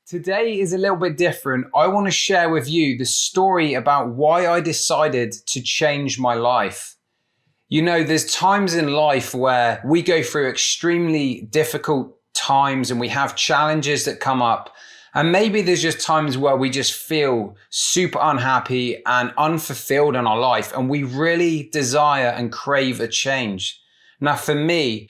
Today is a little bit different. I want to share with you the story about why I decided to change my life. You know, there's times in life where we go through extremely difficult times and we have challenges that come up. And maybe there's just times where we just feel super unhappy and unfulfilled in our life, and we really desire and crave a change. Now, for me,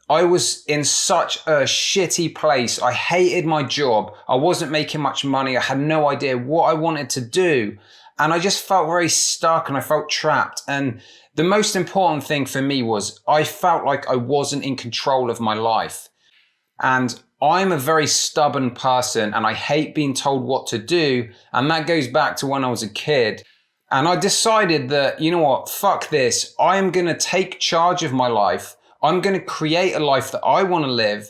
I was in such a shitty place. I hated my job. I wasn't making much money. I had no idea what I wanted to do. And I just felt very stuck and I felt trapped. And the most important thing for me was I felt like I wasn't in control of my life. And I'm a very stubborn person and I hate being told what to do. And that goes back to when I was a kid. And I decided that, you know what, fuck this. I am going to take charge of my life. I'm going to create a life that I want to live.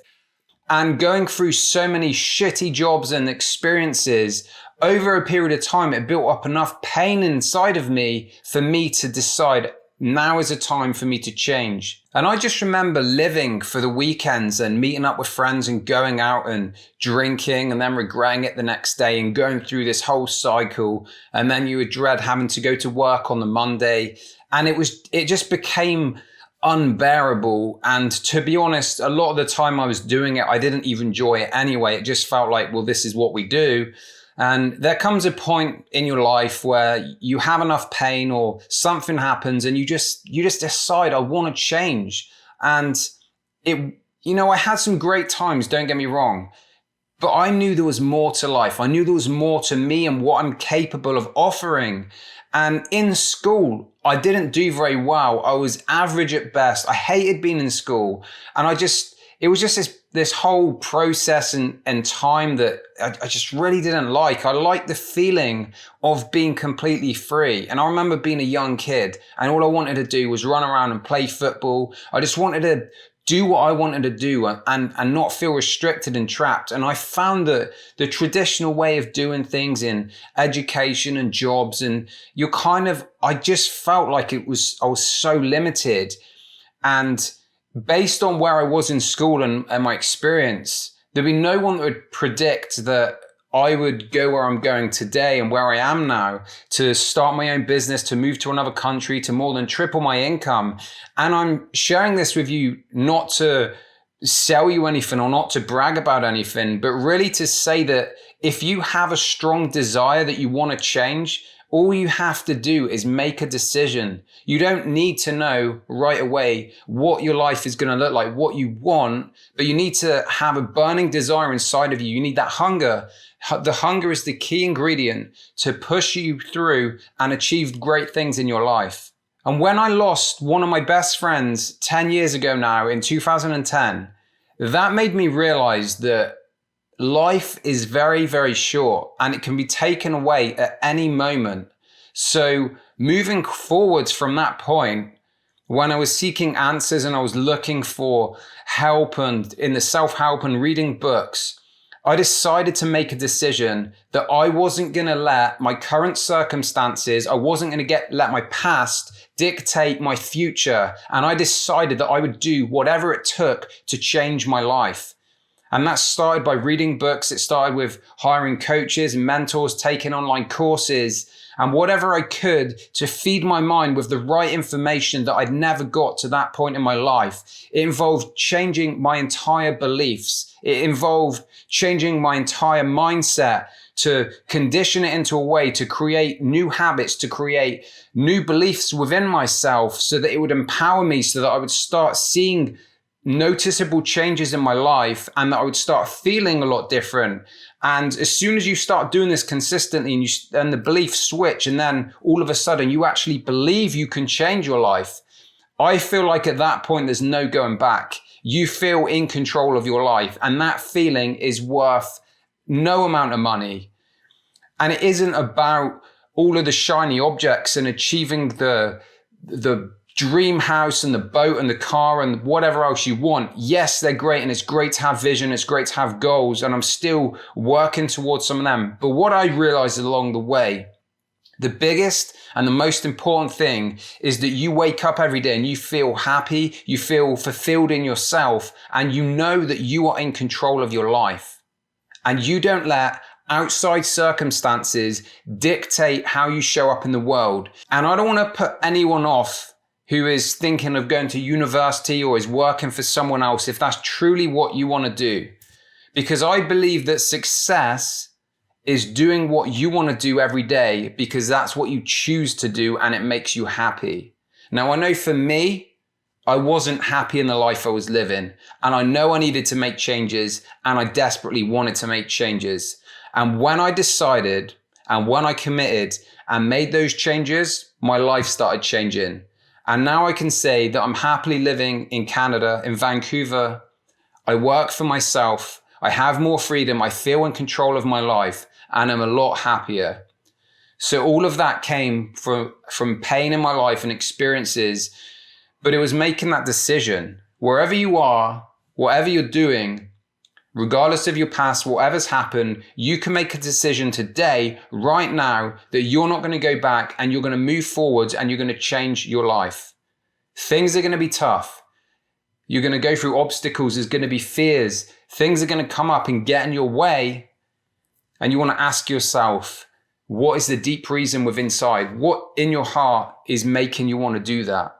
And going through so many shitty jobs and experiences over a period of time, it built up enough pain inside of me for me to decide now is a time for me to change. And I just remember living for the weekends and meeting up with friends and going out and drinking and then regretting it the next day and going through this whole cycle. And then you would dread having to go to work on the Monday. And it just became unbearable. And to be honest, a lot of the time I was doing it, I didn't even enjoy it anyway. It just felt like, well, this is what we do. And there comes a point in your life where you have enough pain or something happens and you just decide, I want to change. And I had some great times, don't get me wrong, but I knew there was more to life. I knew there was more to me and what I'm capable of offering. And in school, I didn't do very well. I was average at best. I hated being in school. And it was just this whole process and time that I just really didn't like. I liked the feeling of being completely free. And I remember being a young kid and all I wanted to do was run around and play football. I just wanted to do what I wanted to do and not feel restricted and trapped. And I found that the traditional way of doing things in education and jobs and I just felt like I was so limited. And based on where I was in school and my experience, there'd be no one that would predict that I would go where I'm going today and where I am now, to start my own business, to move to another country, to more than triple my income. And I'm sharing this with you not to sell you anything or not to brag about anything, but really to say that if you have a strong desire that you want to change, all you have to do is make a decision. You don't need to know right away what your life is going to look like, what you want, but you need to have a burning desire inside of you. You need that hunger. The hunger is the key ingredient to push you through and achieve great things in your life. And when I lost one of my best friends 10 years ago now in 2010, that made me realize that life is very, very short and it can be taken away at any moment. So moving forwards from that point, when I was seeking answers and I was looking for help and in the self-help and reading books, I decided to make a decision that I wasn't going to let my current circumstances, I wasn't going to let my past dictate my future. And I decided that I would do whatever it took to change my life. And that started by reading books. It started with hiring coaches and mentors, taking online courses, and whatever I could to feed my mind with the right information that I'd never got to that point in my life. It involved changing my entire beliefs. It involved changing my entire mindset to condition it into a way to create new habits, to create new beliefs within myself so that it would empower me, so that I would start seeing noticeable changes in my life and that I would start feeling a lot different. And as soon as you start doing this consistently and the beliefs switch, and then all of a sudden you actually believe you can change your life, I feel like at that point there's no going back. You feel in control of your life, and that feeling is worth no amount of money. And it isn't about all of the shiny objects and achieving the dream house and the boat and the car and whatever else you want. Yes, they're great and it's great to have vision. It's great to have goals, and I'm still working towards some of them. But what I realized along the way, the biggest and the most important thing is that you wake up every day and you feel happy, you feel fulfilled in yourself, and you know that you are in control of your life. and you don't let outside circumstances dictate how you show up in the world. And I don't want to put anyone off who is thinking of going to university or is working for someone else if that's truly what you want to do. Because I believe that success is doing what you want to do every day because that's what you choose to do and it makes you happy. Now, I know for me, I wasn't happy in the life I was living, and I know I needed to make changes, and I desperately wanted to make changes. And when I decided and when I committed and made those changes, my life started changing. And now I can say that I'm happily living in Canada, in Vancouver. I work for myself. I have more freedom. I feel in control of my life, and I'm a lot happier. So all of that came from pain in my life and experiences, but it was making that decision. Wherever you are, whatever you're doing, regardless of your past, whatever's happened, you can make a decision today, right now, that you're not going to go back and you're going to move forwards and you're going to change your life. Things are going to be tough. You're going to go through obstacles. There's going to be fears. Things are going to come up and get in your way. And you want to ask yourself, what is the deep reason within inside? What in your heart is making you want to do that?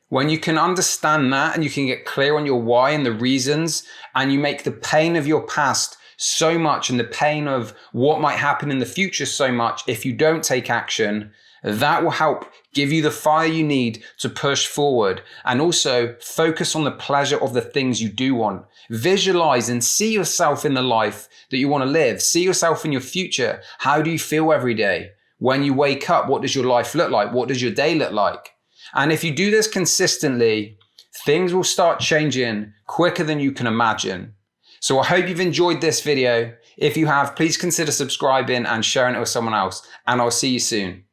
When you can understand that and you can get clear on your why and the reasons, and you make the pain of your past so much and the pain of what might happen in the future so much if you don't take action, that will help give you the fire you need to push forward and also focus on the pleasure of the things you do want. Visualize and see yourself in the life that you want to live. See yourself in your future. How do you feel every day? When you wake up, what does your life look like? What does your day look like? And if you do this consistently, things will start changing quicker than you can imagine. So I hope you've enjoyed this video. If you have, please consider subscribing and sharing it with someone else. And I'll see you soon.